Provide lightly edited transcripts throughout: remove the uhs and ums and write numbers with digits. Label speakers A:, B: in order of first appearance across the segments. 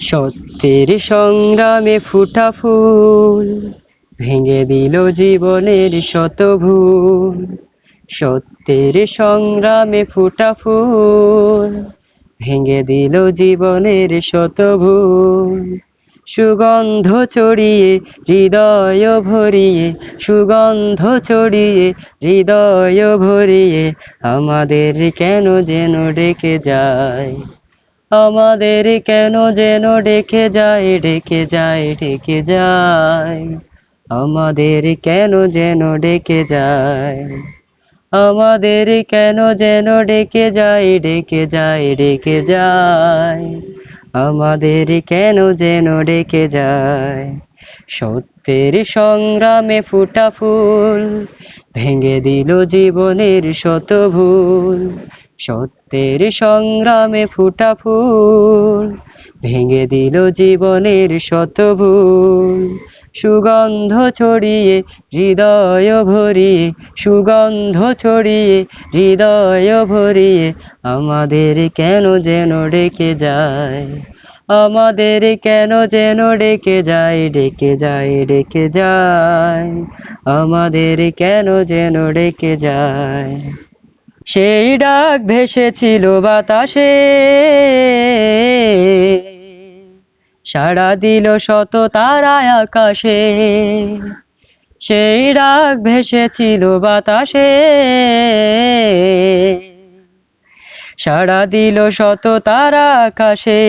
A: সত্যের সংগ্রামে ফুটা ফুল ভেঙে দিল জীবনের শত ভুল। সত্যের সংগ্রামে ফুটা ফুল ভেঙে দিল জীবনের শত ভুল। সুগন্ধ ছড়িয়ে হৃদয় ভরিয়ে, সুগন্ধ ছড়িয়ে হৃদয় ভরিয়ে আমাদের কেন যেন ডেকে যায়, আমাদের কেন যেন ডেকে যায়, ডেকে যায়, ডেকে যায়, আমাদের কেন যেন ডেকে যায়, আমাদের কেন যেন ডেকে যায়, ডেকে যায়, ডেকে যায়, আমাদের কেন যেন ডেকে যায়। সত্যের সংগ্রামে ফুটা ফুল ভেঙে দিল জীবনের শত ভুল। সত্যের সংগ্রামে ফুটা ফুল ভেঙে দিল জীবনের শত ভুল। সুগন্ধ ছড়িয়ে হৃদয় ভরিয়ে, সুগন্ধ ছড়িয়ে হৃদয় ভরিয়ে আমাদের কেন যেন ডেকে যায়, আমাদের কেন যেন ডেকে যায়, ডেকে যায়, ডেকে যায়, আমাদের কেন যেন ডেকে যায়। সেই ডাক ভেসেছিল বাতাসে, সাড়া দিল শত তারায় আকাশে। সেই ডাক ভেসেছিল বাতাসে, সাড়া দিল শত তারা আকাশে।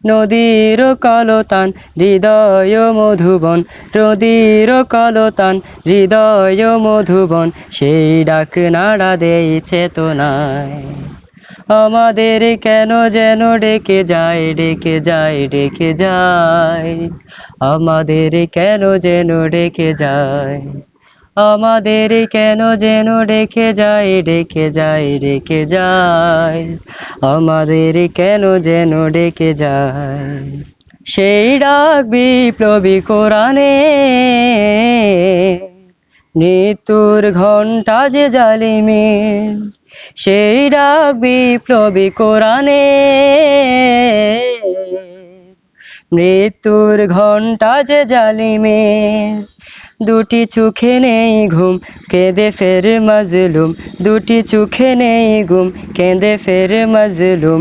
A: নদীর কলতান হৃদয় মধুবন, নদীর কলতান হৃদয় মধুবন, সেই ডাক নাড়া দেয় চেতনায়। আমাদের কেন যেন ডেকে যায়, ডেকে যায়, ডেকে যায়, আমাদের কেন যেন ডেকে যায়, আমাদের কেন যেন ডেকে যায়, ডেকে যায়, ডেকে যায়, আমাদের কেন যেন ডেকে যায়। সেই ডাক বিপ্লবী কোরআনে, মৃত্যুর ঘণ্টা যে জালিমের। সেই ডাক বিপ্লবী কোরআনে, মৃত্যুর ঘণ্টা যে জালিমের। দুটি চোখে নেই ঘুম কেঁদে ফের মাজলুম, দুটি চোখে নেই ঘুম কেঁদে ফের মাজলুম,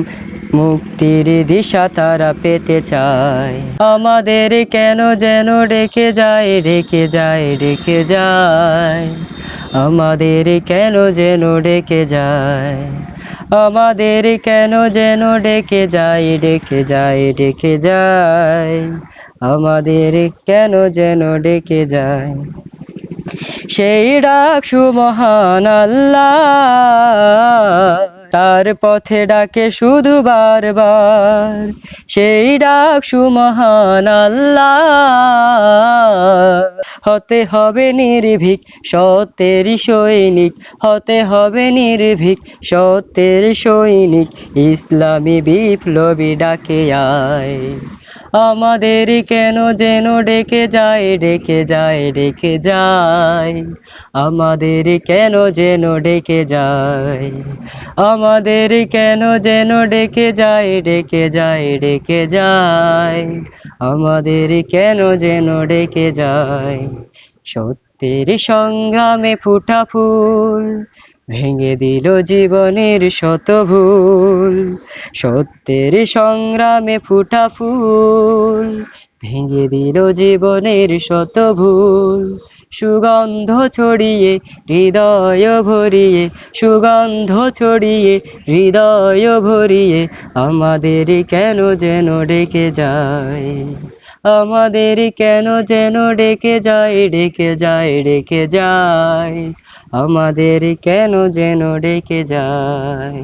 A: মুক্তির দিশা তারা পেতে চায়। আমাদের কেন যেন ডেকে যায়, ডেকে যায়, ডেকে যায়, আমাদের কেন যেন ডেকে যায়, আমাদের কেন যেন ডেকে যায়, ডেকে যায়, ডেকে যায়, আমাদের কেন যেন ডেকে যায়। সেই ডাক সুমহান আল্লাহ, তার পথে ডাকে শুধু বারবার। সেই ডাক সুমহান আল্লাহ, হতে হবে নির্ভীক সত্যের সৈনিক, হতে হবে নির্ভীক সত্যের সৈনিক, ইসলামী বিপ্লবী ডাকে আয়। আমাদের কেন যেন ডেকে যায়, ডেকে যায়, ডেকে যায়, আমাদের কেন যেন ডেকে যায়, আমাদের কেন যেন ডেকে যায়, ডেকে যায়, ডেকে যায়, আমাদের কেন যেন ডেকে যায়। সত্যের সংগ্রামে ফুটা ফুল ভেঙে দিল জীবনের শত ভুল। সত্যের সংগ্রামে ফুটা ফুল ভেঙে দিল জীবনের শত ভুল। সুগন্ধ ছড়িয়ে হৃদয় ভরিয়ে, সুগন্ধ ছড়িয়ে হৃদয় ভরিয়ে আমাদের কেন যেন ডেকে যায়, আমাদের কেন যেন ডেকে যায়, ডেকে যায়, ডেকে যায়, আমাদের কেন যেন ডেকে যায়।